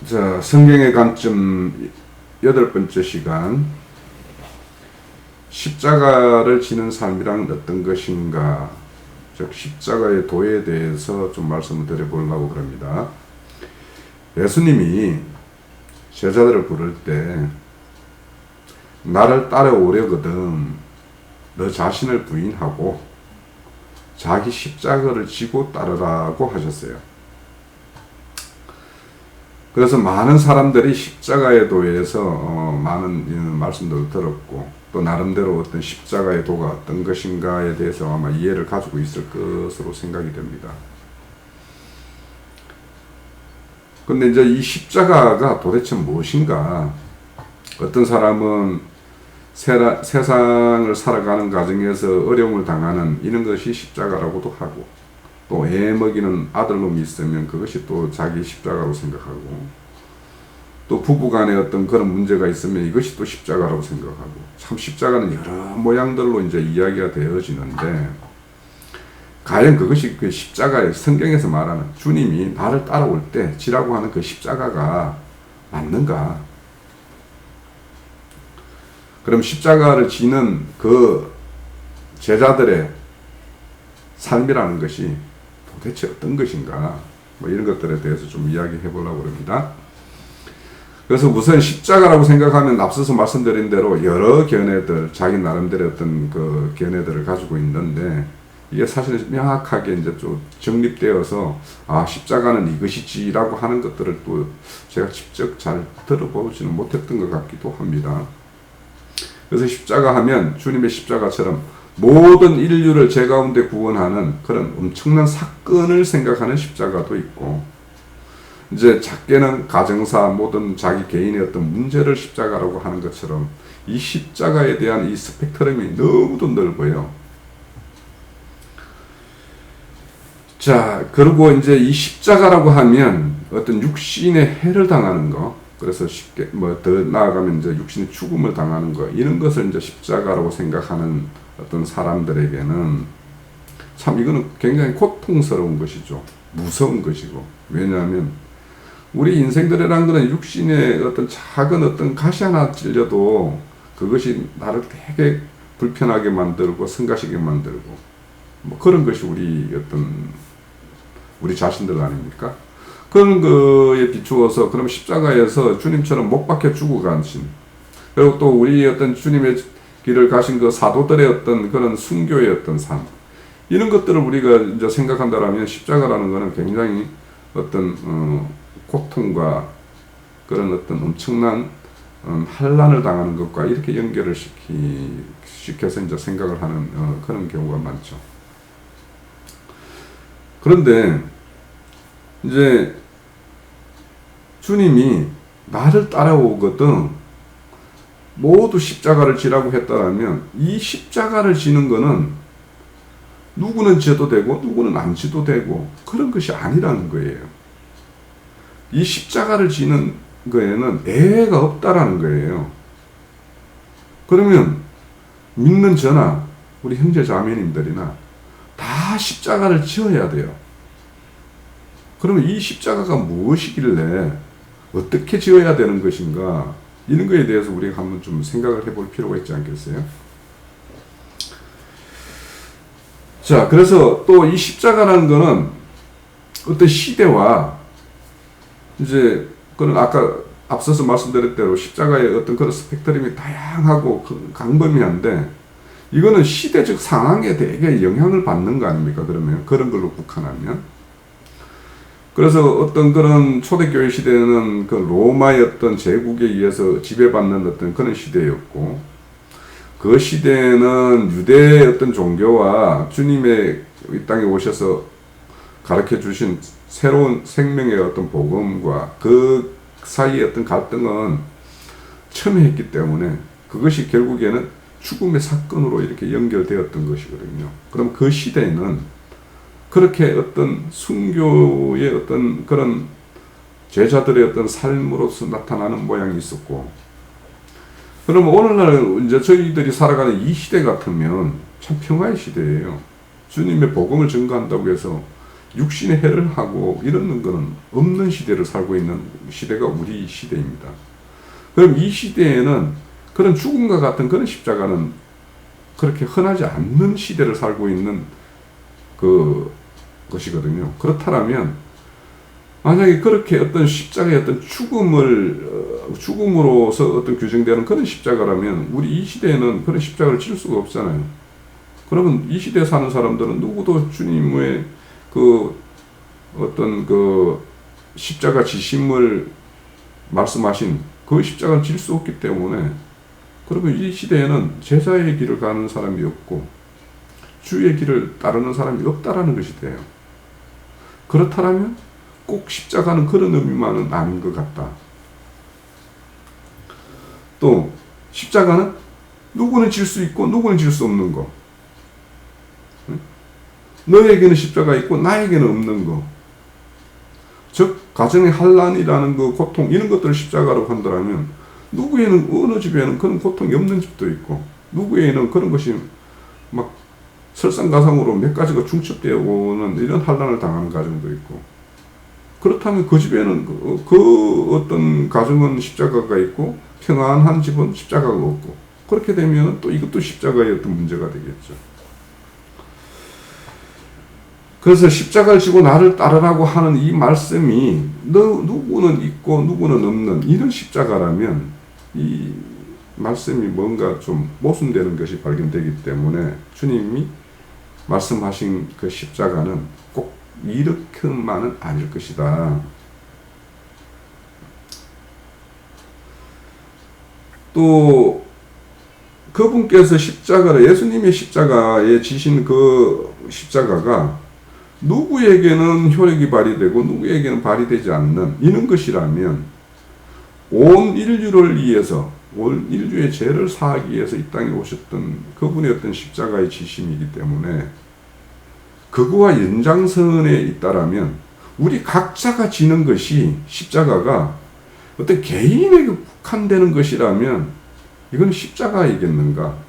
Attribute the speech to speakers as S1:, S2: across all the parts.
S1: 자, 성경의 관점 8번째 시간, 십자가를 지는 삶이란 어떤 것인가, 즉 십자가의 도에 대해서 좀 말씀을 드려보려고 그럽니다. 예수님이 제자들을 부를 때 나를 따라오려거든 너 자신을 부인하고 자기 십자가를 지고 따르라고 하셨어요. 그래서 많은 사람들이 십자가의 도에서 많은 말씀들을 들었고, 또 나름대로 어떤 십자가의 도가 어떤 것인가에 대해서 아마 이해를 가지고 있을 것으로 생각이 됩니다. 근데 이제 이 십자가가 도대체 무엇인가? 어떤 사람은 세상을 살아가는 과정에서 어려움을 당하는 이런 것이 십자가라고도 하고, 또 애 먹이는 아들놈이 있으면 그것이 또 자기 십자가로 생각하고, 또 부부간에 어떤 그런 문제가 있으면 이것이 또 십자가라고 생각하고, 참 십자가는 여러 모양들로 이제 이야기가 되어지는데, 과연 그것이 그 십자가의 성경에서 말하는 주님이 나를 따라올 때 지라고 하는 그 십자가가 맞는가? 그럼 십자가를 지는 그 제자들의 삶이라는 것이 도대체 어떤 것인가, 뭐 이런 것들에 대해서 좀 이야기해 보려고 합니다. 그래서 우선 십자가라고 생각하면 앞서서 말씀드린 대로 여러 견해들, 자기 나름대로 어떤 그 견해들을 가지고 있는데, 이게 사실 명확하게 이제 좀 정립되어서 십자가는 이것이지라고 하는 것들을 또 제가 직접 잘 들어보지는 못했던 것 같기도 합니다. 그래서 십자가 하면 주님의 십자가처럼 모든 인류를 죄 가운데 구원하는 그런 엄청난 사건을 생각하는 십자가도 있고, 이제 작게는 가정사, 모든 자기 개인의 어떤 문제를 십자가라고 하는 것처럼 이 십자가에 대한 이 스펙트럼이 너무도 넓어요. 자, 그리고 이제 이 십자가라고 하면 어떤 육신의 해를 당하는 거, 그래서 쉽게 더 나아가면 이제 육신의 죽음을 당하는 거, 이런 것을 이제 십자가라고 생각하는 어떤 사람들에게는 참 이거는 굉장히 고통스러운 것이죠. 무서운 것이고. 왜냐하면 우리 인생들이라는 것은 육신의 어떤 작은 어떤 가시 하나 찔려도 그것이 나를 되게 불편하게 만들고 성가시게 만들고, 뭐 그런 것이 우리 자신들 아닙니까? 그런 거에 비추어서 그럼 십자가에서 주님처럼 못 박혀 죽어가신, 그리고 또 우리 어떤 주님의 길을 가신 그 사도들의 어떤 그런 순교의 어떤 삶, 이런 것들을 우리가 이제 생각한다라면 십자가라는 것은 굉장히 어떤 고통과 그런 어떤 엄청난 환난을 당하는 것과 이렇게 연결을 시켜서 이제 생각을 하는 그런 경우가 많죠. 그런데 이제 주님이 나를 따라오거든 모두 십자가를 지라고 했다면, 이 십자가를 지는 거는 누구는 져도 되고 누구는 안 지도 되고 그런 것이 아니라는 거예요. 이 십자가를 지는 거에는 애가 없다라는 거예요. 그러면 믿는 저나 우리 형제 자매님들이나 다 십자가를 지어야 돼요. 그러면 이 십자가가 무엇이길래 어떻게 지어야 되는 것인가, 이런 거에 대해서 우리가 한번 좀 생각을 해볼 필요가 있지 않겠어요? 자, 그래서 또 이 십자가라는 거는 어떤 시대와 이제 그런 아까 앞서서 말씀드린 대로 십자가의 어떤 그런 스펙트럼이 다양하고 광범위한데, 이거는 시대적 상황에 되게 영향을 받는 거 아닙니까? 그러면 그런 걸로 국한하면. 그래서 어떤 그런 초대교회 시대는 그 로마의 어떤 제국에 의해서 지배받는 어떤 그런 시대였고, 그 시대는 유대의 어떤 종교와 주님의 이 땅에 오셔서 가르쳐 주신 새로운 생명의 어떤 복음과 그 사이의 어떤 갈등은 첨예했기 때문에 그것이 결국에는 죽음의 사건으로 이렇게 연결되었던 것이거든요. 그럼 그 시대에는 그렇게 어떤 순교의 어떤 그런 제자들의 어떤 삶으로서 나타나는 모양이 있었고, 그러면 오늘날 이제 저희들이 살아가는 이 시대 같으면 참 평화의 시대예요. 주님의 복음을 증거한다고 해서 육신의 해를 하고 이러는 것은 없는 시대를 살고 있는 시대가 우리 시대입니다. 그럼 이 시대에는 그런 죽음과 같은 그런 십자가는 그렇게 흔하지 않는 시대를 살고 있는 것이거든요. 그렇다면 만약에 그렇게 어떤 십자가의 어떤 죽음으로서 어떤 규정되는 그런 십자가라면 우리 이 시대에는 그런 십자가를 질 수가 없잖아요. 그러면 이 시대에 사는 사람들은 누구도 주님의 어떤 십자가 지심을 말씀하신 그 십자가를 질 수 없기 때문에, 그러면 이 시대에는 제자의 길을 가는 사람이 없고 주의 길을 따르는 사람이 없다라는 것이 돼요. 그렇다면 꼭 십자가는 그런 의미만은 아닌 것 같다. 또 십자가는 누구는 질 수 있고 누구는 질 수 없는 거. 너에게는 십자가 있고 나에게는 없는 거. 즉 가정의 환난이라는 그 고통, 이런 것들을 십자가로 한다면 누구에는, 어느 집에는 그런 고통이 없는 집도 있고 누구에는 그런 것이 막 설상가상으로 몇 가지가 중첩되어 오는 이런 환난을 당하는 가정도 있고, 그렇다면 그 집에는 그 어떤 가정은 십자가가 있고 평안한 집은 십자가가 없고, 그렇게 되면 또 이것도 십자가의 어떤 문제가 되겠죠. 그래서 십자가를 지고 나를 따르라고 하는 이 말씀이 누구는 있고 누구는 없는 이런 십자가라면 이 말씀이 뭔가 좀 모순되는 것이 발견되기 때문에 주님이 말씀하신 그 십자가는 꼭 이렇게만은 아닐 것이다. 또 그분께서 십자가를, 예수님의 십자가에 지신 그 십자가가 누구에게는 효력이 발휘되고 누구에게는 발휘되지 않는 이런 것이라면 온 인류를 위해서, 온 인류의 죄를 사하기 위해서 이 땅에 오셨던 그분의 어떤 십자가의 지심이기 때문에 그거와 연장선에 있다라면 우리 각자가 지는 것이, 십자가가 어떤 개인에게 국한되는 것이라면 이건 십자가이겠는가?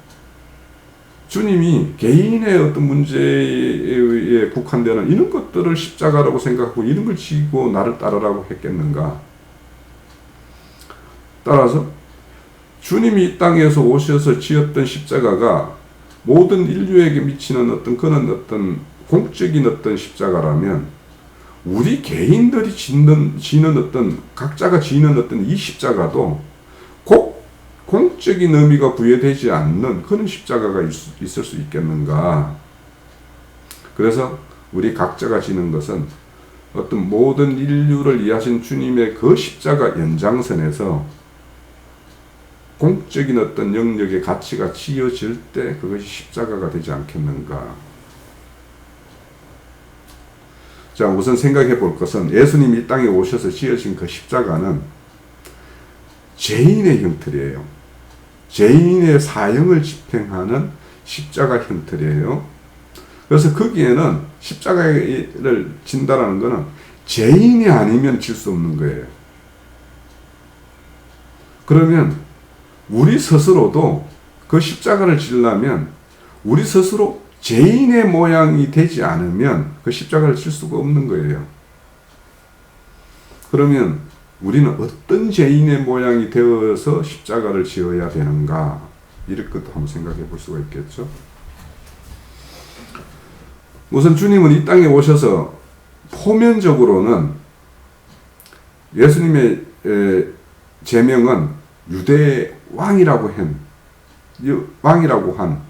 S1: 주님이 개인의 어떤 문제에 국한되는 이런 것들을 십자가라고 생각하고 이런 걸 지고 나를 따르라고 했겠는가? 따라서 주님이 이 땅에서 오셔서 지었던 십자가가 모든 인류에게 미치는 어떤 그런 어떤 공적인 어떤 십자가라면 우리 개인들이 지는 어떤, 각자가 지는 어떤 이 십자가도 꼭 공적인 의미가 부여되지 않는 그런 십자가가 있을 수 있겠는가. 그래서 우리 각자가 지는 것은 어떤 모든 인류를 위하신 주님의 그 십자가 연장선에서 공적인 어떤 영역의 가치가 지어질 때 그것이 십자가가 되지 않겠는가. 자, 우선 생각해 볼 것은 예수님이 이 땅에 오셔서 지으신 그 십자가는 죄인의 형틀이에요. 죄인의 사형을 집행하는 십자가 형틀이에요. 그래서 거기에는 십자가를 진다라는 것은 죄인이 아니면 질 수 없는 거예요. 그러면 우리 스스로도 그 십자가를 지려면 우리 스스로 죄인의 모양이 되지 않으면 그 십자가를 질 수가 없는 거예요. 그러면 우리는 어떤 죄인의 모양이 되어서 십자가를 지어야 되는가, 이럴 것도 한번 생각해 볼 수가 있겠죠. 우선 주님은 이 땅에 오셔서 표면적으로는 예수님의 제명은 유대 왕이라고 한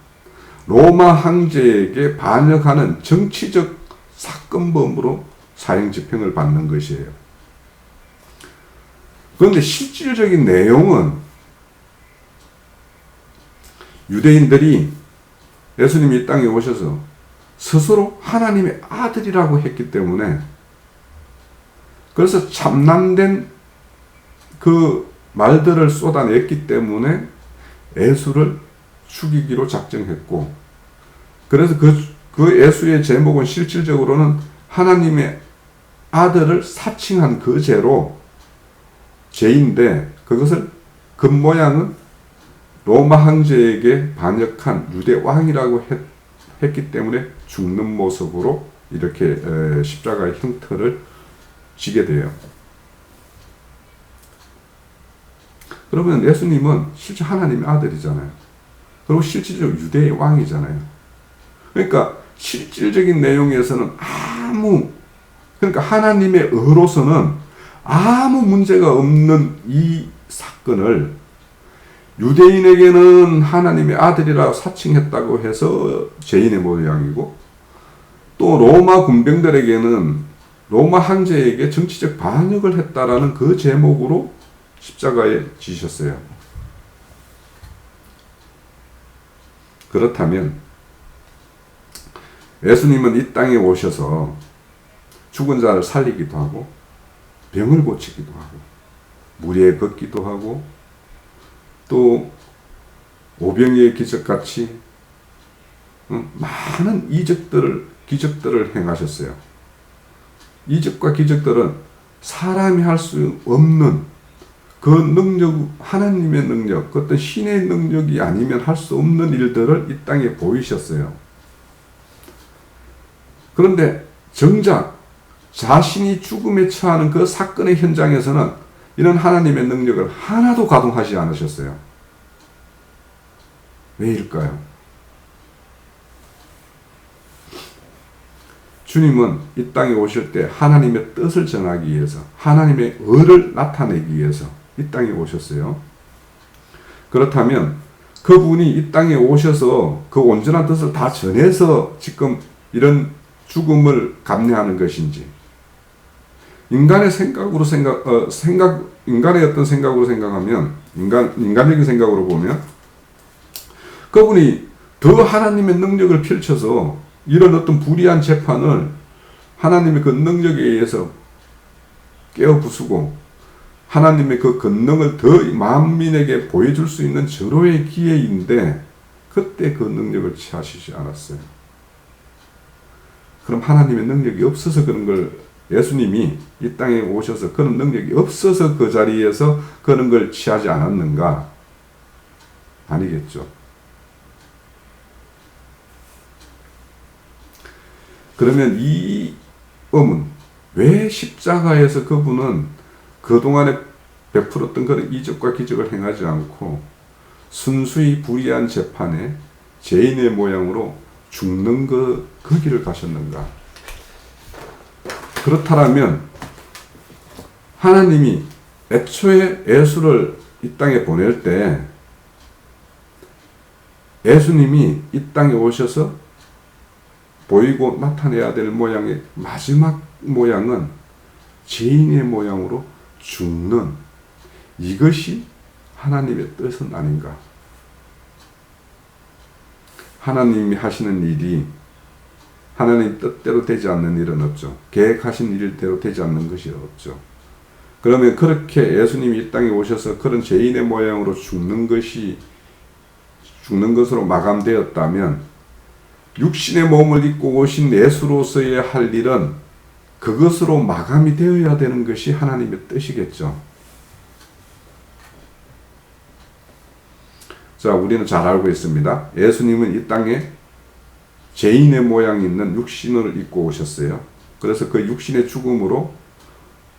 S1: 로마 황제에게 반역하는 정치적 사건범으로 사형 집행을 받는 것이에요. 그런데 실질적인 내용은 유대인들이 예수님이 이 땅에 오셔서 스스로 하나님의 아들이라고 했기 때문에, 그래서 참남된 그 말들을 쏟아냈기 때문에 예수를 죽이기로 작정했고, 그래서 그 예수의 제목은 실질적으로는 하나님의 아들을 사칭한 그 죄로 죄인데, 그것을 겉모양은 로마 황제에게 반역한 유대 왕이라고 했기 때문에 죽는 모습으로 이렇게 십자가의 형태를 지게 돼요. 그러면 예수님은 실제 하나님의 아들이잖아요. 그리고 실질적으로 유대의 왕이잖아요. 그러니까 실질적인 내용에서는 그러니까 하나님의 의로서는 아무 문제가 없는 이 사건을 유대인에게는 하나님의 아들이라 사칭했다고 해서 죄인의 모양이고, 또 로마 군병들에게는 로마 황제에게 정치적 반역을 했다라는 그 제목으로 십자가에 지셨어요. 그렇다면 예수님은 이 땅에 오셔서 죽은 자를 살리기도 하고, 병을 고치기도 하고, 무리에 걷기도 하고, 또 오병이의 기적같이 많은 기적들을 행하셨어요. 이적과 기적들은 사람이 할 수 없는 그 능력, 하나님의 능력, 그 어떤 신의 능력이 아니면 할 수 없는 일들을 이 땅에 보이셨어요. 그런데 정작 자신이 죽음에 처하는 그 사건의 현장에서는 이런 하나님의 능력을 하나도 가동하지 않으셨어요. 왜일까요? 주님은 이 땅에 오실 때 하나님의 뜻을 전하기 위해서, 하나님의 의를 나타내기 위해서 이 땅에 오셨어요. 그렇다면 그분이 이 땅에 오셔서 그 온전한 뜻을 다 전해서 지금 이런 죽음을 감내하는 것인지, 인간의 인간의 어떤 생각으로 생각하면, 인간적인 생각으로 보면, 그분이 더 하나님의 능력을 펼쳐서 이런 어떤 불의한 재판을 하나님의 그 능력에 의해서 깨어부수고, 하나님의 그 권능을 더 만민에게 보여줄 수 있는 절호의 기회인데, 그때 그 능력을 취하시지 않았어요. 그럼 하나님의 능력이 없어서 그런 걸, 예수님이 이 땅에 오셔서 그런 능력이 없어서 그 자리에서 그런 걸 취하지 않았는가? 아니겠죠. 그러면 이 의문, 왜 십자가에서 그분은 그동안에 베풀었던 그런 이적과 기적을 행하지 않고 순수히 불의한 재판에 죄인의 모양으로 죽는 그 길을 가셨는가? 그렇다면 하나님이 애초에 예수를 이 땅에 보낼 때 예수님이 이 땅에 오셔서 보이고 나타내야 될 모양의 마지막 모양은 죄인의 모양으로 죽는, 이것이 하나님의 뜻은 아닌가? 하나님이 하시는 일이 하나님 뜻대로 되지 않는 일은 없죠. 계획하신 일대로 되지 않는 것이 없죠. 그러면 그렇게 예수님이 이 땅에 오셔서 그런 죄인의 모양으로 죽는 것으로 마감되었다면, 육신의 몸을 입고 오신 예수로서의 할 일은 그것으로 마감이 되어야 되는 것이 하나님의 뜻이겠죠. 자, 우리는 잘 알고 있습니다. 예수님은 이 땅에 죄인의 모양이 있는 육신을 입고 오셨어요. 그래서 그 육신의 죽음으로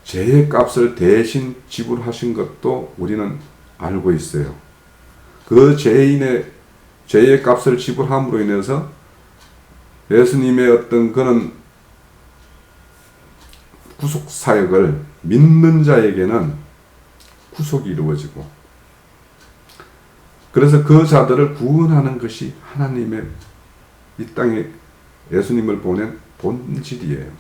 S1: 죄의 값을 대신 지불하신 것도 우리는 알고 있어요. 그 죄의 값을 지불함으로 인해서 예수님의 어떤 그런 구속 사역을 믿는 자에게는 구속이 이루어지고, 그래서 그 자들을 구원하는 것이 하나님의 이 땅에 예수님을 보낸 본질이에요.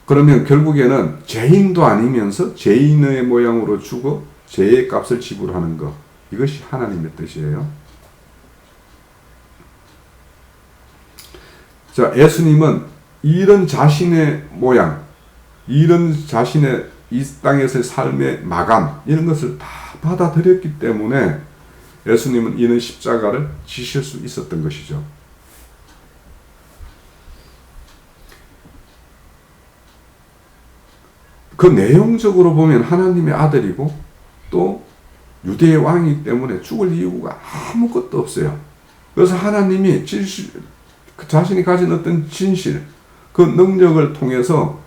S1: 그러면 결국에는 죄인도 아니면서 죄인의 모양으로 죽어 죄의 값을 지불하는 것, 이것이 하나님의 뜻이에요. 자, 예수님은 이런 자신의 모양, 이런 자신의 이 땅에서의 삶의 마감, 이런 것을 다 받아들였기 때문에 예수님은 이런 십자가를 지실 수 있었던 것이죠. 그 내용적으로 보면 하나님의 아들이고 또 유대의 왕이기 때문에 죽을 이유가 아무것도 없어요. 그래서 하나님이 자신이 가진 어떤 진실, 그 능력을 통해서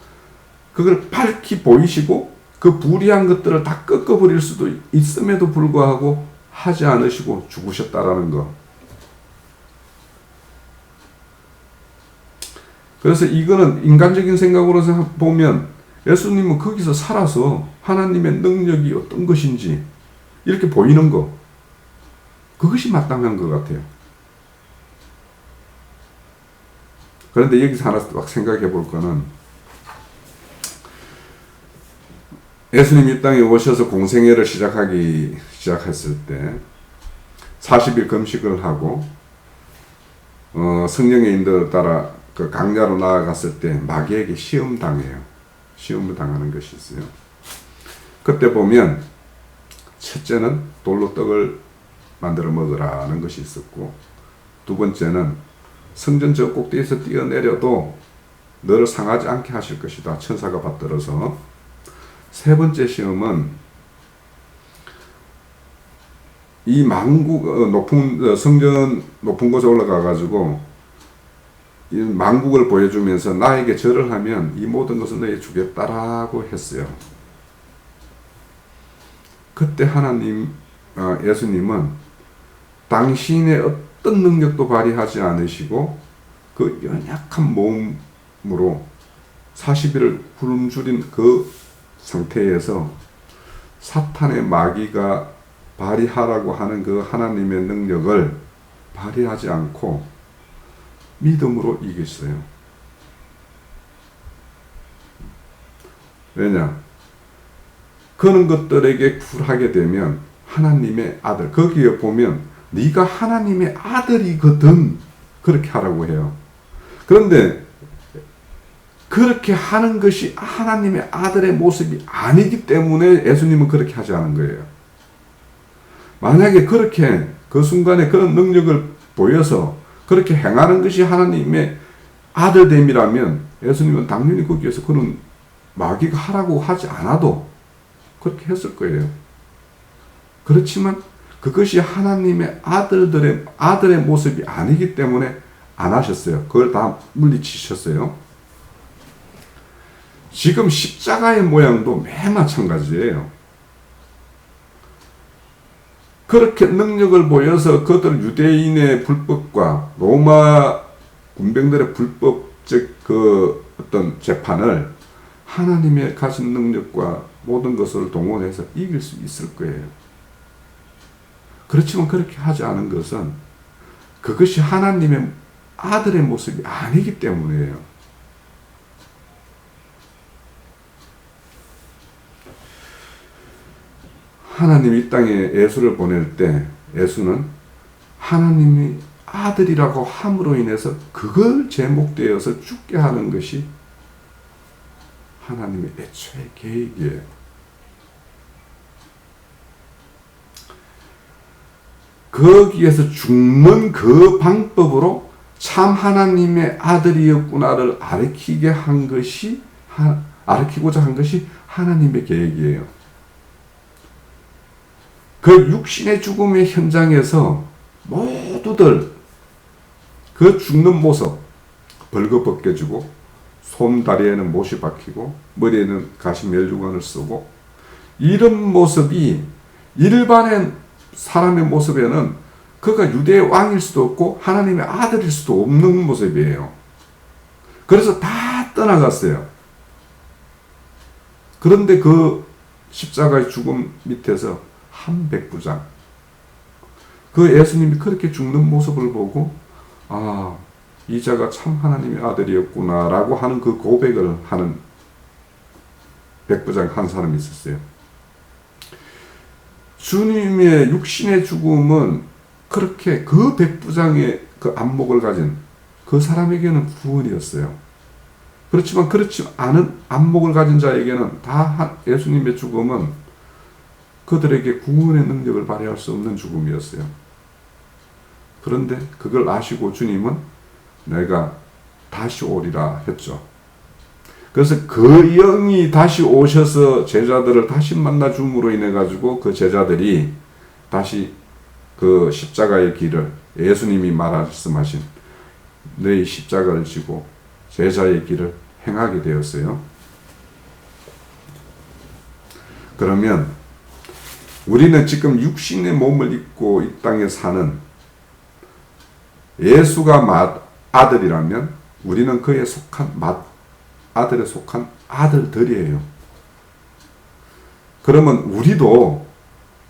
S1: 그걸 밝히 보이시고 그 불의한 것들을 다 꺾어버릴 수도 있음에도 불구하고 하지 않으시고 죽으셨다라는 거. 그래서 이거는 인간적인 생각으로 보면 예수님은 거기서 살아서 하나님의 능력이 어떤 것인지 이렇게 보이는 거, 그것이 마땅한 것 같아요. 그런데 여기서 하나 막 생각해 볼 거는, 예수님 이 땅에 오셔서 공생애를 시작했을 때 40일 금식을 하고 성령의 인도를 따라 그 강야로 나아갔을 때 마귀에게 시험을 당하는 것이 있어요. 그때 보면 첫째는 돌로 떡을 만들어 먹으라는 것이 있었고, 두 번째는 성전 저 꼭대기에서 뛰어내려도 너를 상하지 않게 하실 것이다, 천사가 받들어서. 세 번째 시험은 이 망국 성전 높은 곳에 올라가 가지고 이 망국을 보여주면서 나에게 절을 하면 이 모든 것을 너에게 주겠다라고 했어요. 그때 예수님은 당신의 어떤 능력도 발휘하지 않으시고 그 연약한 몸으로 40일을 굶주린 그 상태에서 사탄의 마귀가 발휘하라고 하는 그 하나님의 능력을 발휘하지 않고 믿음으로 이겼어요. 왜냐? 그런 것들에게 굴하게 되면 하나님의 아들, 거기에 보면 네가 하나님의 아들이거든 그렇게 하라고 해요. 그런데 그렇게 하는 것이 하나님의 아들의 모습이 아니기 때문에 예수님은 그렇게 하지 않은 거예요. 만약에 그렇게 그 순간에 그런 능력을 보여서 그렇게 행하는 것이 하나님의 아들됨이라면 예수님은 당연히 거기에서 그런 마귀가 하라고 하지 않아도 그렇게 했을 거예요. 그렇지만 그것이 하나님의 아들의 모습이 아니기 때문에 안 하셨어요. 그걸 다 물리치셨어요. 지금 십자가의 모양도 매 마찬가지예요. 그렇게 능력을 보여서 그들 유대인의 불법과 로마 군병들의 불법적 그 어떤 재판을 하나님의 가진 능력과 모든 것을 동원해서 이길 수 있을 거예요. 그렇지만 그렇게 하지 않은 것은 그것이 하나님의 아들의 모습이 아니기 때문이에요. 하나님이 이 땅에 예수를 보낼 때 예수는 하나님이 아들이라고 함으로 인해서 그걸 제목되어서 죽게 하는 것이 하나님의 애초의 계획이에요. 거기에서 죽는 그 방법으로 참 하나님의 아들이었구나를 가르치고자 한 것이 하나님의 계획이에요. 그 육신의 죽음의 현장에서 모두들 그 죽는 모습, 벌거벗겨지고 손 다리에는 못이 박히고 머리에는 가시 멸류관을 쓰고, 이런 모습이 일반의 사람의 모습에는 그가 유대의 왕일 수도 없고 하나님의 아들일 수도 없는 모습이에요. 그래서 다 떠나갔어요. 그런데 그 십자가의 죽음 밑에서 한 백부장, 그 예수님이 그렇게 죽는 모습을 보고 이 자가 참 하나님의 아들이었구나 라고 하는 그 고백을 하는 백부장 한 사람이 있었어요. 주님의 육신의 죽음은 그렇게 그 백부장의 그 안목을 가진 그 사람에게는 구원이었어요. 그렇지만 그렇지 않은 안목을 가진 자에게는 다 예수님의 죽음은 그들에게 구원의 능력을 발휘할 수 없는 죽음이었어요. 그런데 그걸 아시고 주님은 내가 다시 오리라 했죠. 그래서 그 영이 다시 오셔서 제자들을 다시 만나 줌으로 인해 가지고 그 제자들이 다시 그 십자가의 길을 예수님이 말씀하신 너희 십자가를 지고 제자의 길을 행하게 되었어요. 그러면 우리는 지금 육신의 몸을 입고 이 땅에 사는 예수가 아들이라면 우리는 그에 속한 아들에 속한 아들들이에요. 그러면 우리도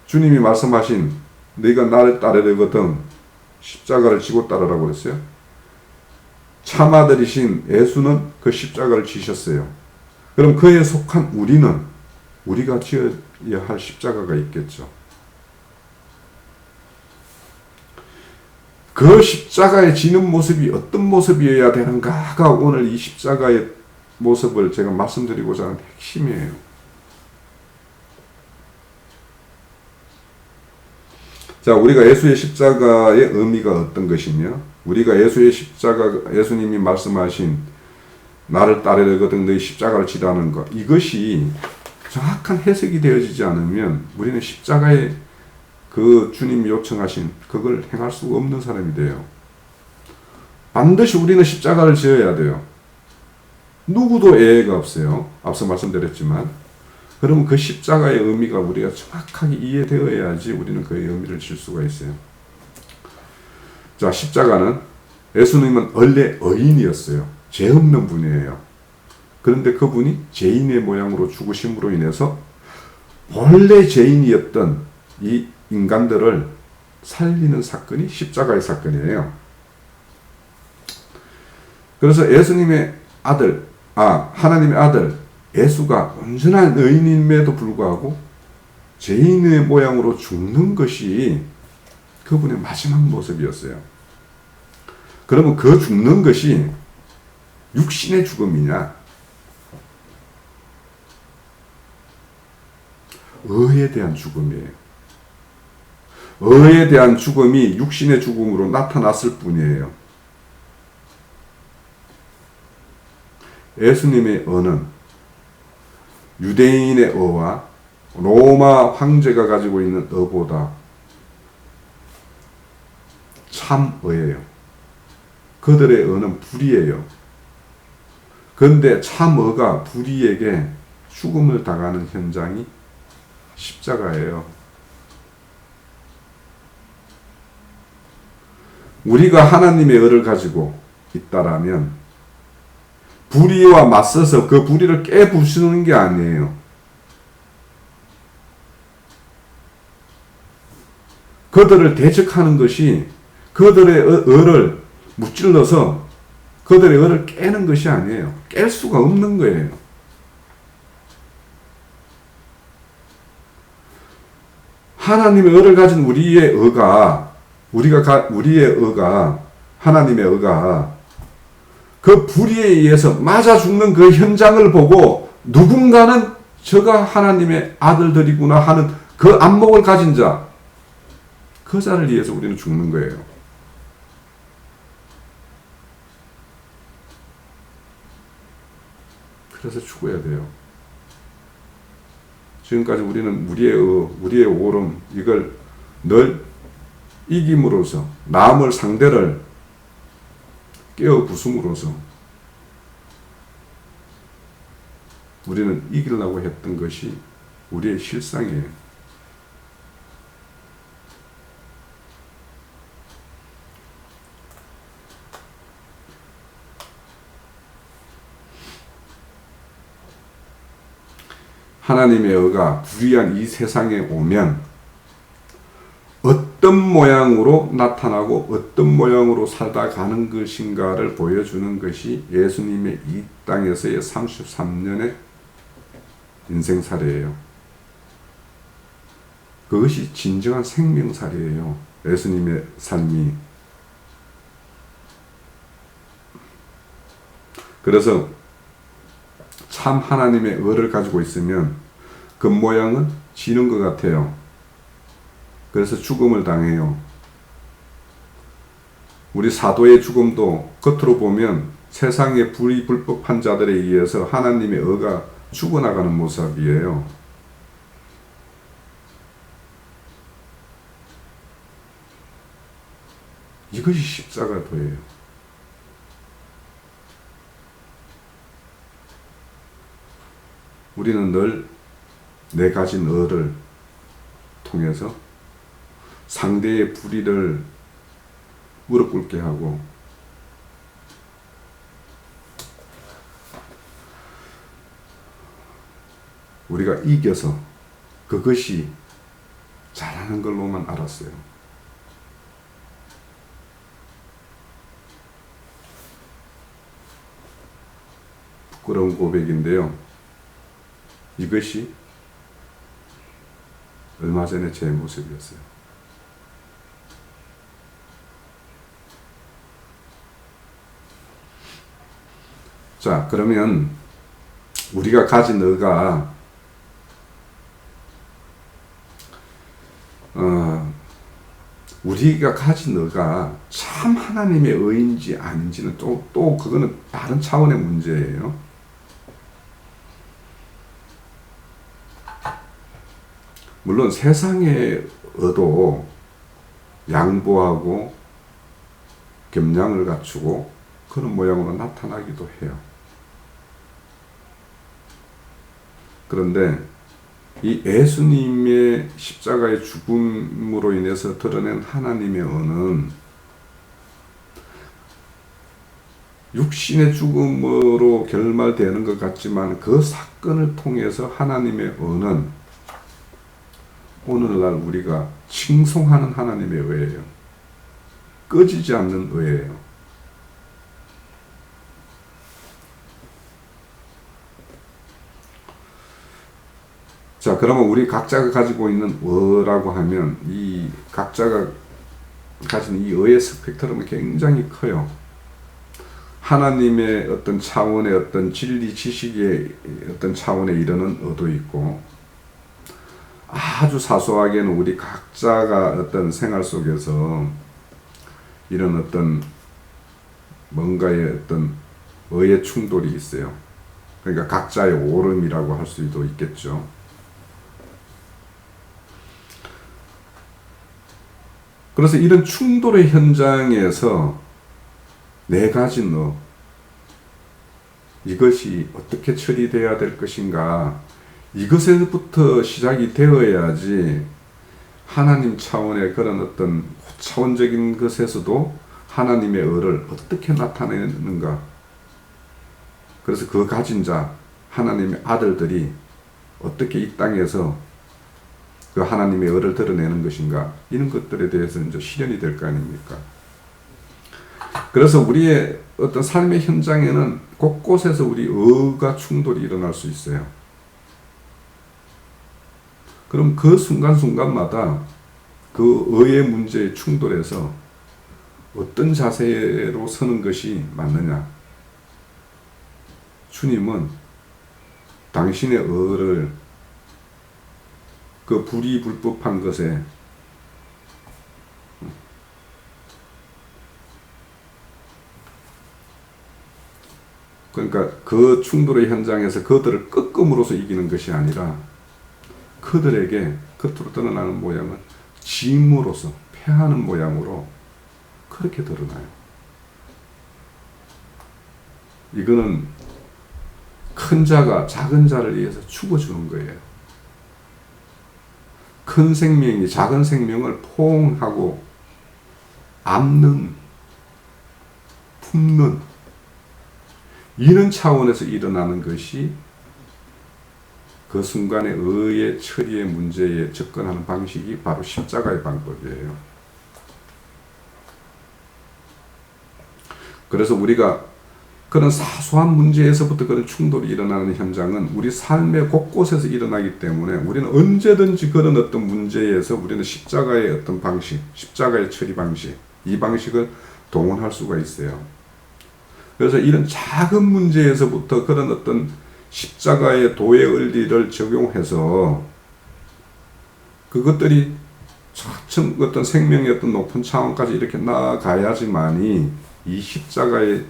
S1: 주님이 말씀하신 너희가 나를 따르려거든 십자가를 지고 따르라고 그랬어요. 참아들이신 예수는 그 십자가를 지셨어요. 그럼 그에 속한 우리가 지어야 할 십자가가 있겠죠. 그 십자가에 지는 모습이 어떤 모습이어야 되는가가 오늘 이 십자가의 모습을 제가 말씀드리고자 하는 핵심이에요. 자, 우리가 예수의 십자가의 의미가 어떤 것이며, 우리가 예수의 십자가, 예수님이 말씀하신 나를 따르려거든 너희 십자가를 지라는 것, 이것이 정확한 해석이 되어지지 않으면 우리는 십자가의 그 주님이 요청하신 그걸 행할 수 없는 사람이 돼요. 반드시 우리는 십자가를 지어야 돼요. 누구도 예외가 없어요. 앞서 말씀드렸지만. 그러면 그 십자가의 의미가 우리가 정확하게 이해되어야지 우리는 그의 의미를 질 수가 있어요. 자, 십자가는 예수님은 원래 의인이었어요. 죄 없는 분이에요. 그런데 그분이 죄인의 모양으로 죽으심으로 인해서 본래 죄인이었던 이 인간들을 살리는 사건이 십자가의 사건이에요. 그래서 예수님의 아들, 하나님의 아들 예수가 온전한 의인임에도 불구하고 죄인의 모양으로 죽는 것이 그분의 마지막 모습이었어요. 그러면 그 죽는 것이 육신의 죽음이냐, 의에 대한 죽음이에요. 의에 대한 죽음이 육신의 죽음으로 나타났을 뿐이에요. 예수님의 의는 유대인의 의와 로마 황제가 가지고 있는 의보다 참의예요. 그들의 의는 불의예요. 그런데 참의가 불의에게 죽음을 당하는 현장이 십자가예요. 우리가 하나님의 의를 가지고 있다라면 불의와 맞서서 그 불의를 깨부수는 게 아니에요. 그들을 대적하는 것이 그들의 의를 무찔러서 그들의 의를 깨는 것이 아니에요. 깰 수가 없는 거예요. 하나님의 의를 가진 우리의 의가 하나님의 의가 그 불의에 의해서 맞아 죽는 그 현장을 보고 누군가는 저가 하나님의 아들들이구나 하는 그 안목을 가진 자, 그 자를 위해서 우리는 죽는 거예요. 그래서 죽어야 돼요. 지금까지 우리는 우리의 오름, 이걸 늘 이김으로써 남을 상대를 깨어 부숨으로써 우리는 이기려고 했던 것이 우리의 실상이에요. 하나님의 의가 불의한 이 세상에 오면 어떤 모양으로 나타나고 어떤 모양으로 살다 가는 것인가를 보여주는 것이 예수님의 이 땅에서의 33년의 인생살이에요. 그것이 진정한 생명살이에요. 예수님의 삶이. 그래서 참 하나님의 의를 가지고 있으면 그 모양은 지는 것 같아요. 그래서 죽음을 당해요. 우리 사도의 죽음도 겉으로 보면 세상의 불법한 자들에 의해서 하나님의 의가 죽어나가는 모습이에요. 이것이 십자가도예요. 우리는 늘 내 가진 의를 통해서 상대의 불의를 무릎 꿇게 하고 우리가 이겨서 그것이 잘하는 걸로만 알았어요. 부끄러운 고백인데요. 이것이 얼마 전에 제 모습이었어요. 자, 그러면 우리가 가진 의가 우리가 가진 의가 참 하나님의 의인지 아닌지는 또 그거는 다른 차원의 문제예요. 물론 세상의 의도 양보하고 겸양을 갖추고 그런 모양으로 나타나기도 해요. 그런데 이 예수님의 십자가의 죽음으로 인해서 드러낸 하나님의 의는 육신의 죽음으로 결말되는 것 같지만 그 사건을 통해서 하나님의 의는 오늘날 우리가 칭송하는 하나님의 의예요. 꺼지지 않는 의예요. 자, 그러면 우리 각자가 가지고 있는 의라고 하면 이 각자가 가진 이 의의 스펙트럼은 굉장히 커요. 하나님의 어떤 차원의 어떤 진리 지식의 어떤 차원에 이르는 의도 있고, 아주 사소하게는 우리 각자가 어떤 생활 속에서 이런 어떤 뭔가의 어떤 의의 충돌이 있어요. 그러니까 각자의 오름이라고 할 수도 있겠죠. 그래서 이런 충돌의 현장에서 내 가진 의, 이것이 어떻게 처리되어야 될 것인가, 이것에부터 시작이 되어야지 하나님 차원의 그런 어떤 차원적인 것에서도 하나님의 의를 어떻게 나타내는가, 그래서 그 가진 자 하나님의 아들들이 어떻게 이 땅에서 그 하나님의 의를 드러내는 것인가, 이런 것들에 대해서 이제 실현이 될 거 아닙니까? 그래서 우리의 어떤 삶의 현장에는 곳곳에서 우리 의가 충돌이 일어날 수 있어요. 그럼 그 순간순간마다 그 의의 문제의 충돌에서 어떤 자세로 서는 것이 맞느냐? 주님은 당신의 의를 그 불의불법한 것에 그러니까 그 충돌의 현장에서 그들을 끄끔으로써 이기는 것이 아니라 그들에게 겉으로 드러나는 모양은 짐으로써 패하는 모양으로 그렇게 드러나요. 이거는 큰 자가 작은 자를 위해서 죽어주는 거예요. 큰 생명이 작은 생명을 포옹하고 안는, 품는 이런 차원에서 일어나는 것이 그 순간의 의의 처리의 문제에 접근하는 방식이 바로 십자가의 방법이에요. 그래서 우리가 그런 사소한 문제에서부터 그런 충돌이 일어나는 현장은 우리 삶의 곳곳에서 일어나기 때문에 우리는 언제든지 그런 어떤 문제에서 우리는 십자가의 어떤 방식, 십자가의 처리 방식, 이 방식을 동원할 수가 있어요. 그래서 이런 작은 문제에서부터 그런 어떤 십자가의 도의 원리를 적용해서 그것들이 차츰 어떤 생명의 어떤 높은 차원까지 이렇게 나아가야지만이 이 십자가의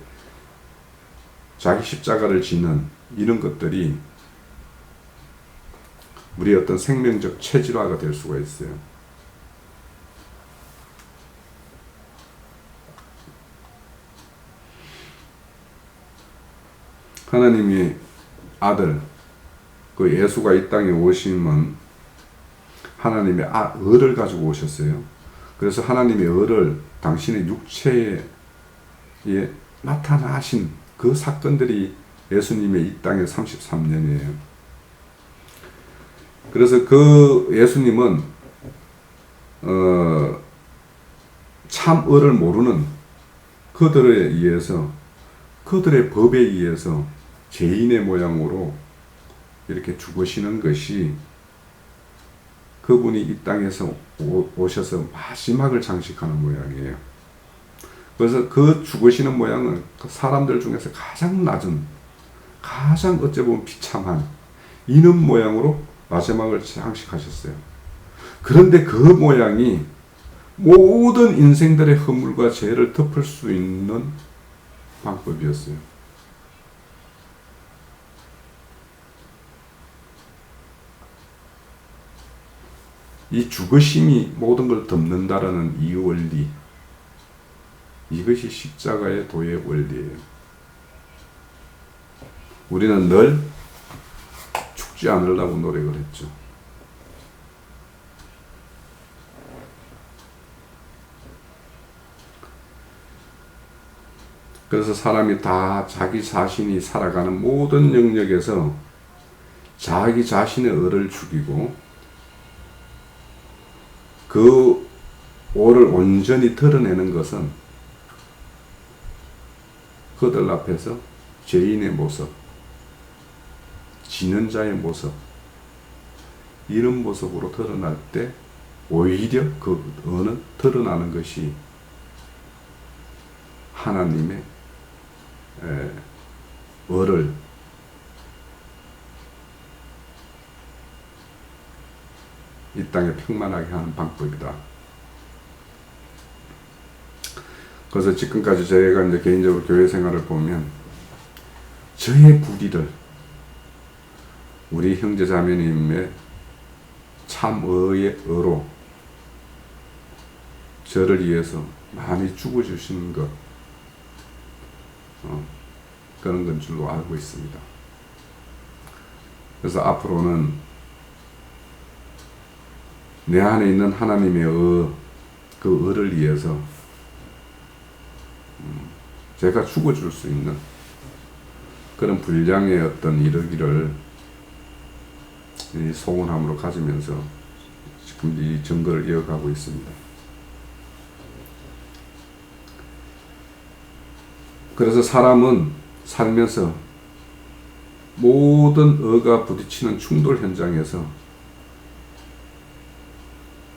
S1: 자기 십자가를 지는 이런 것들이 우리의 어떤 생명적 체질화가 될 수가 있어요. 하나님이 아들, 그 예수가 이 땅에 오심은 하나님의 을을 가지고 오셨어요. 그래서 하나님의 을을 당신의 육체에 나타나신 그 사건들이 예수님의 이 땅의 33년이에요. 그래서 그 예수님은 참 을을 모르는 그들에 의해서, 그들의 법에 의해서 죄인의 모양으로 이렇게 죽으시는 것이, 그분이 이 땅에서 오셔서 마지막을 장식하는 모양이에요. 그래서 그 죽으시는 모양은 사람들 중에서 가장 낮은, 가장 어찌 보면 비참한 이는 모양으로 마지막을 장식하셨어요. 그런데 그 모양이 모든 인생들의 허물과 죄를 덮을 수 있는 방법이었어요. 이 죽으심이 모든 걸 덮는다라는 이 원리, 이것이 십자가의 도의 원리예요. 우리는 늘 죽지 않으려고 노력을 했죠. 그래서 사람이 다 자기 자신이 살아가는 모든 영역에서 자기 자신의 을을 죽이고 그 오를 온전히 드러내는 것은 그들 앞에서 죄인의 모습, 지는 자의 모습, 이런 모습으로 드러날 때 오히려 그 은은 드러나는 것이 하나님의 을을 이 땅에 평만하게 하는 방법이다. 그래서 지금까지 제가 이제 개인적으로 교회 생활을 보면 저의 불의를 우리 형제 자매님의 참의의 의로 저를 위해서 많이 죽어주시는 것, 그런 건 줄로 알고 있습니다. 그래서 앞으로는 내 안에 있는 하나님의 그 의를 위해서 제가 죽어줄 수 있는 그런 분량의 어떤 이르기를 이 소원함으로 가지면서 지금 이 증거를 이어가고 있습니다. 그래서 사람은 살면서 모든 의가 부딪히는 충돌 현장에서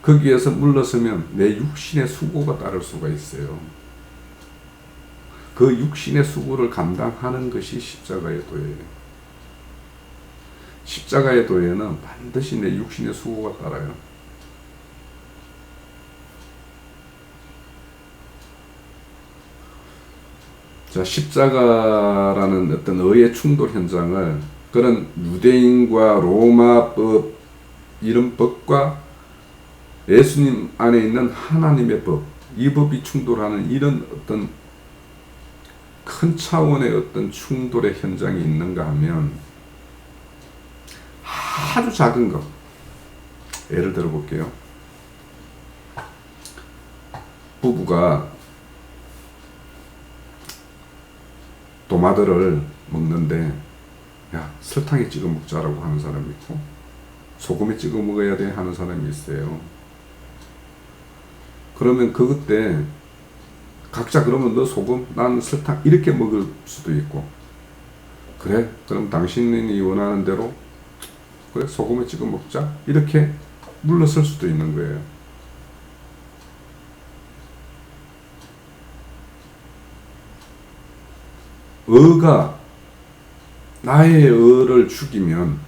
S1: 거기에서 물러서면 내 육신의 수고가 따를 수가 있어요. 그 육신의 수고를 감당하는 것이 십자가의 도예요. 십자가의 도에는 반드시 내 육신의 수고가 따라요. 자, 십자가라는 어떤 의의 충돌 현장을 그런 유대인과 로마법, 이런 법과 예수님 안에 있는 하나님의 법, 이 법이 충돌하는 이런 어떤 큰 차원의 어떤 충돌의 현장이 있는가 하면 아주 작은 것, 예를 들어 볼게요. 부부가 도마들을 먹는데 야, 설탕에 찍어 먹자라고 하는 사람이 있고 소금에 찍어 먹어야 돼 하는 사람이 있어요. 그러면 그때 각자 그러면 너 소금, 난 설탕 이렇게 먹을 수도 있고, 그래 그럼 당신이 원하는 대로 그래 소금에 찍어 먹자 이렇게 물러설 수도 있는 거예요. 의가 나의 의를 죽이면,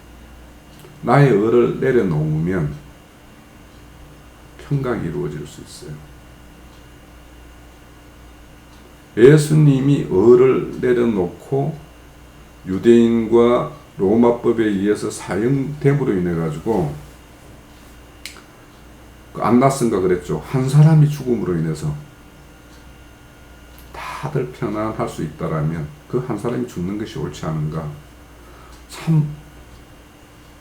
S1: 나의 의를 내려놓으면 평강이 이루어질 수 있어요. 예수님이 의를 내려놓고 유대인과 로마법에 의해서 사형됨으로 인해 가지고 안나슨가 그랬죠. 한 사람이 죽음으로 인해서 다 다들 편안할 수 있다라면 그 한 사람이 죽는 것이 옳지 않은가. 참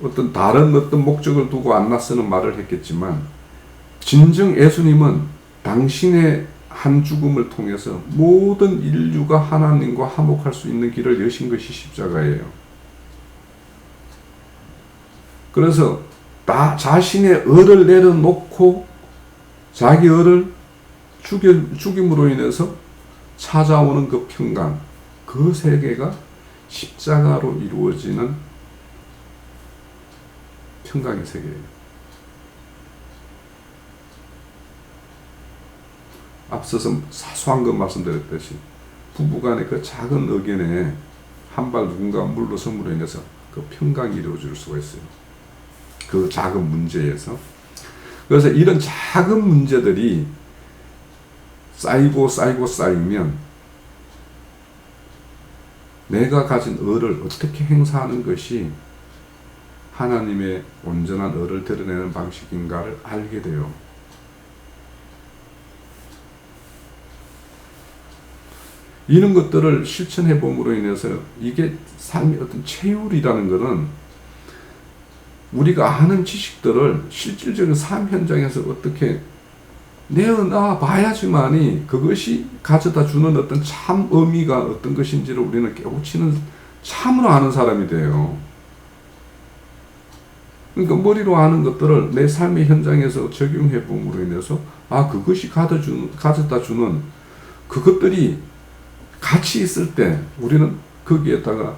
S1: 어떤 다른 어떤 목적을 두고 안나 쓰는 말을 했겠지만 진정 예수님은 당신의 한 죽음을 통해서 모든 인류가 하나님과 화목할 수 있는 길을 여신 것이 십자가예요. 그래서 자신의 을을 내려놓고 자기 을을 죽임으로 인해서 찾아오는 그 평강, 그 세계가 십자가로 이루어지는 평강의 세계예요. 앞서서 사소한 것 말씀드렸듯이 부부간의 그 작은 의견에 한 발 누군가 물러섬으로 인해서 그 평강이 이루어질 수가 있어요. 그 작은 문제에서. 그래서 이런 작은 문제들이 쌓이면 내가 가진 을을 어떻게 행사하는 것이 하나님의 온전한 을을 드러내는 방식인가를 알게 돼요. 이런 것들을 실천해 봄으로 인해서 이게 삶의 어떤 체율이라는 것은 우리가 아는 지식들을 실질적인 삶 현장에서 어떻게 내어놔 봐야지만이 그것이 가져다 주는 어떤 참 의미가 어떤 것인지를 우리는 깨우치는 참으로 아는 사람이 돼요. 그러니까 머리로 아는 것들을 내 삶의 현장에서 적용해 봄으로 인해서 그것이 가져다 주는 그것들이 같이 있을 때 우리는 거기에다가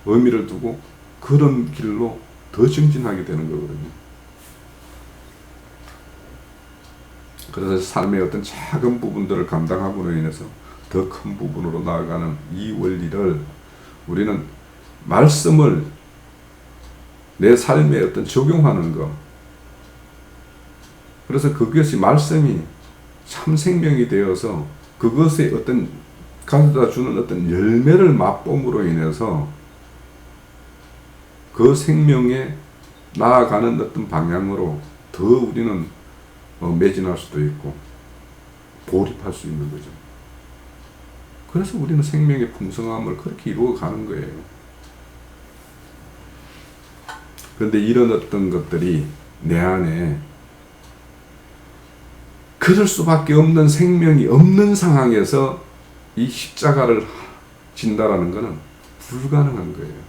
S1: 의미를 두고 그런 길로 더 정진하게 되는 거거든요. 그래서 삶의 어떤 작은 부분들을 감당함으로 인해서 더 큰 부분으로 나아가는 이 원리를 우리는 말씀을 내 삶에 어떤 적용하는 것. 그래서 그것이 말씀이 참 생명이 되어서 그것의 어떤 가져다 주는 어떤 열매를 맛봄으로 인해서 그 생명에 나아가는 어떤 방향으로 더 우리는 매진할 수도 있고 몰입할 수 있는 거죠. 그래서 우리는 생명의 풍성함을 그렇게 이루어가는 거예요. 그런데 이런 어떤 것들이 내 안에 그럴 수밖에 없는 생명이 없는 상황에서 이 십자가를 진다라는 것은 불가능한 거예요.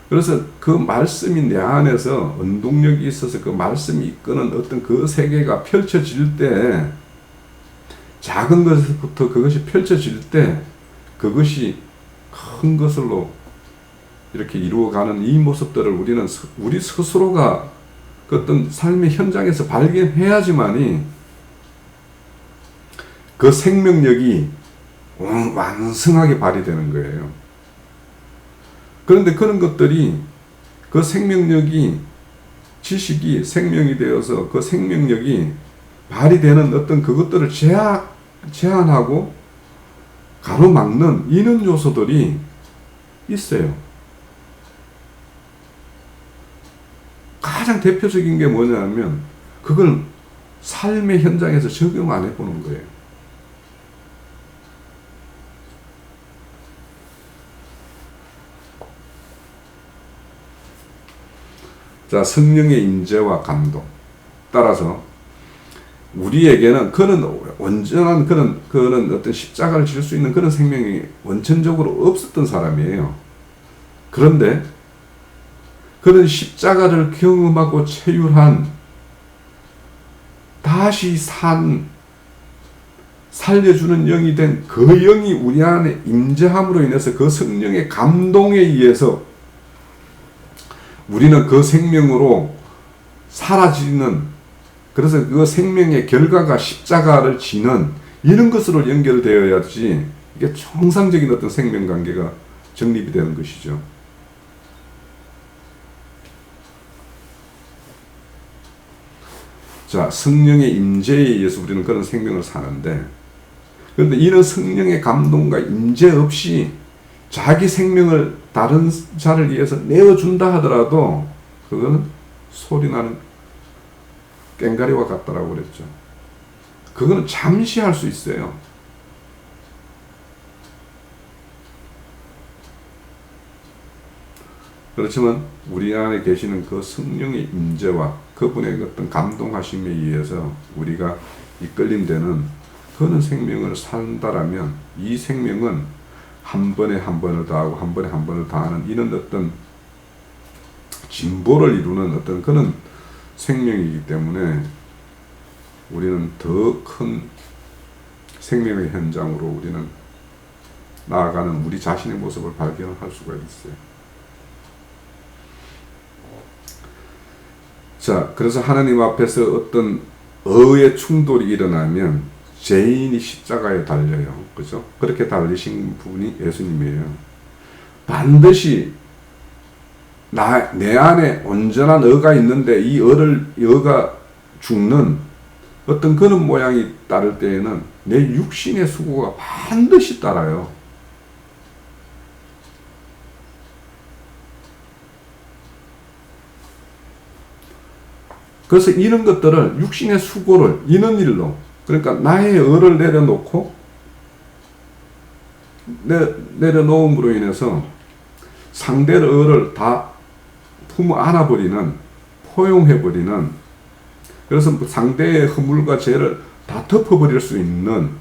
S1: 그래서 그 말씀이 내 안에서 원동력이 있어서 그 말씀이 이끄는 어떤 그 세계가 펼쳐질 때 작은 것부터 그것이 펼쳐질 때 그것이 큰 것으로 이렇게 이루어가는 이 모습들을 우리는 우리 스스로가 그 어떤 삶의 현장에서 발견해야지만이 그 생명력이 왕성하게 발휘되는 거예요. 그런데 그런 것들이 그 생명력이 지식이 생명이 되어서 그 생명력이 발휘되는 어떤 그것들을 제한하고 가로막는 이런 요소들이 있어요. 가장 대표적인 게 뭐냐면 그걸 삶의 현장에서 적용 안 해보는 거예요. 자, 성령의 임재와 감동. 따라서 우리에게는 그런 온전한 그런 어떤 십자가를 질 수 있는 그런 생명이 원천적으로 없었던 사람이에요. 그런데 그런 십자가를 경험하고 체휼한 다시 살려주는 영이 된 그 영이 우리 안에 임재함으로 인해서 그 성령의 감동에 의해서 우리는 그 생명으로 사라지는, 그래서 그 생명의 결과가 십자가를 지는 이런 것으로 연결되어야지 이게 정상적인 어떤 생명관계가 정립이 되는 것이죠. 자, 성령의 임재에 의해서 우리는 그런 생명을 사는데, 그런데 이런 성령의 감동과 임재 없이 자기 생명을 다른 자를 위해서 내어준다 하더라도 그거는 소리나는 꽹과리와 같다라고 그랬죠. 그거는 잠시 할 수 있어요. 그렇지만 우리 안에 계시는 그 성령의 임재와 그분의 어떤 감동하심에 의해서 우리가 이끌림되는 그런 생명을 산다라면 이 생명은 한 번에 한 번을 더하고 한 번에 한 번을 더하는 이런 어떤 진보를 이루는 어떤 그런 생명이기 때문에 우리는 더 큰 생명의 현장으로 우리는 나아가는 우리 자신의 모습을 발견할 수가 있어요. 자, 그래서 하나님 앞에서 어떤 의의 충돌이 일어나면 죄인이 십자가에 달려요. 그죠? 그렇게 달리신 분이 예수님이에요. 반드시 내 안에 온전한 의가 있는데 이 의가 죽는 어떤 그런 모양이 따를 때에는 내 육신의 수고가 반드시 따라요. 그래서 이런 것들을 육신의 수고를 이런 일로 그러니까 나의 의를 내려놓고 내려놓음으로 인해서 상대의 의를 다 품어 안아버리는 포용해버리는 그래서 상대의 허물과 죄를 다 덮어버릴 수 있는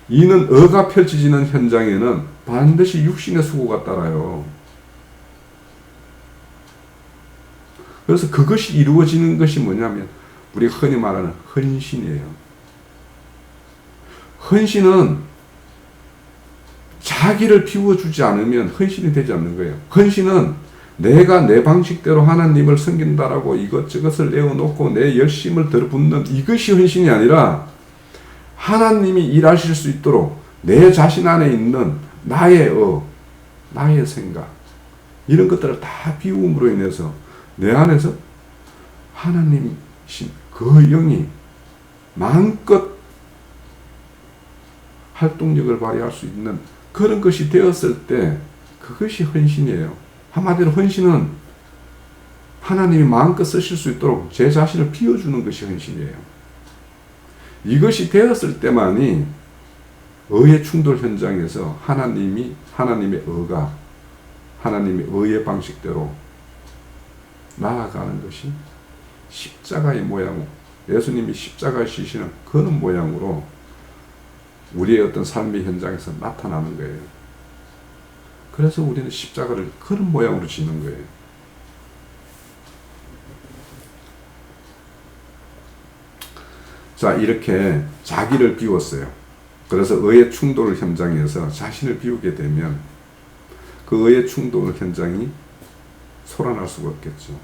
S1: 이는 의가 펼쳐지는 현장에는 반드시 육신의 수고가 따라요. 그래서 그것이 이루어지는 것이 뭐냐면 우리가 흔히 말하는 헌신이에요. 헌신은 자기를 비워주지 않으면 헌신이 되지 않는 거예요. 헌신은 내가 내 방식대로 하나님을 섬긴다라고 이것저것을 내어놓고 내 열심을 들어붓는 이것이 헌신이 아니라 하나님이 일하실 수 있도록 내 자신 안에 있는 나의 나의 생각 이런 것들을 다 비움으로 인해서 내 안에서 하나님이신 그 영이 마음껏 활동력을 발휘할 수 있는 그런 것이 되었을 때 그것이 헌신이에요. 한마디로 헌신은 하나님이 마음껏 쓰실 수 있도록 제 자신을 비워주는 것이 헌신이에요. 이것이 되었을 때만이 의의 충돌 현장에서 하나님의 의가 하나님의 의의 방식대로 나아가는 것이 십자가의 모양, 예수님이 십자가에 지시는 그런 모양으로 우리의 어떤 삶의 현장에서 나타나는 거예요. 그래서 우리는 십자가를 그런 모양으로 지는 거예요. 자, 이렇게 자기를 비웠어요. 그래서 의의 충돌 현장에서 자신을 비우게 되면 그 의의 충돌 현장이 소란할 수가 없겠죠.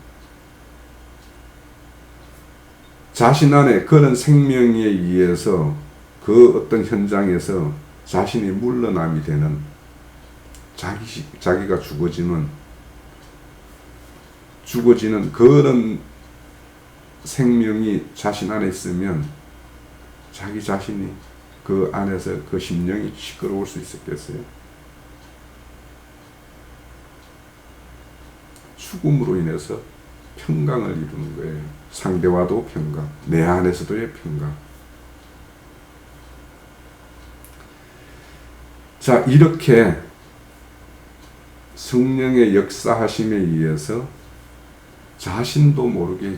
S1: 자신 안에 그런 생명에 의해서 그 어떤 현장에서 자신이 물러남이 되는 자기가 죽어지는 그런 생명이 자신 안에 있으면 자기 자신이 그 안에서 그 심령이 시끄러울 수 있었겠어요? 죽음으로 인해서 평강을 이루는 거예요. 상대와도 평강, 내 안에서도의 평강. 자, 이렇게 성령의 역사하심에 의해서 자신도 모르게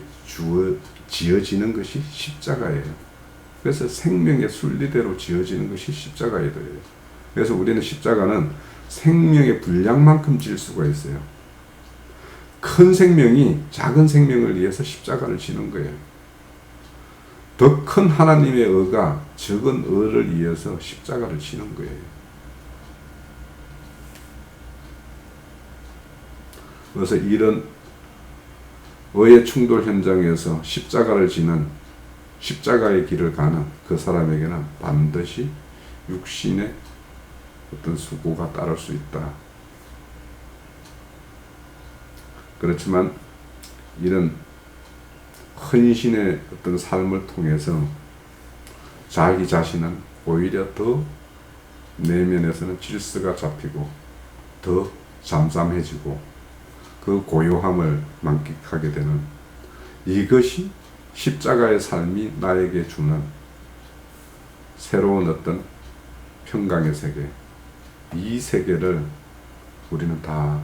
S1: 지어지는 것이 십자가예요. 그래서 생명의 순리대로 지어지는 것이 십자가예요. 그래서 우리는 십자가는 생명의 분량만큼 지을 수가 있어요. 큰 생명이 작은 생명을 위해서 십자가를 지는 거예요. 더 큰 하나님의 의가 적은 의를 위해서 십자가를 지는 거예요. 그래서 이런 의의 충돌 현장에서 십자가를 지는 십자가의 길을 가는 그 사람에게는 반드시 육신의 어떤 수고가 따를 수 있다. 그렇지만 이런 헌신의 어떤 삶을 통해서 자기 자신은 오히려 더 내면에서는 질서가 잡히고 더 잠잠해지고 그 고요함을 만끽하게 되는 이것이 십자가의 삶이 나에게 주는 새로운 어떤 평강의 세계, 이 세계를 우리는 다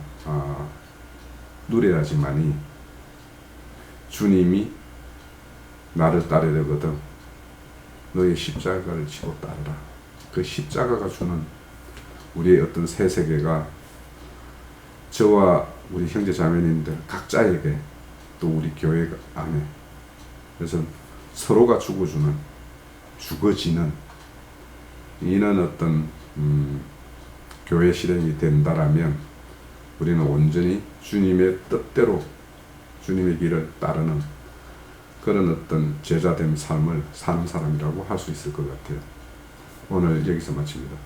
S1: 누려야지만이 주님이 나를 따르려거든 너의 십자가를 지고 따르라. 그 십자가가 주는 우리의 어떤 새 세계가 저와 우리 형제 자매님들 각자에게 또 우리 교회 안에 그래서 서로가 죽어지는 이런 어떤 교회 실행이 된다라면 우리는 온전히 주님의 뜻대로 주님의 길을 따르는 그런 어떤 제자된 삶을 사는 사람이라고 할 수 있을 것 같아요. 오늘 여기서 마칩니다.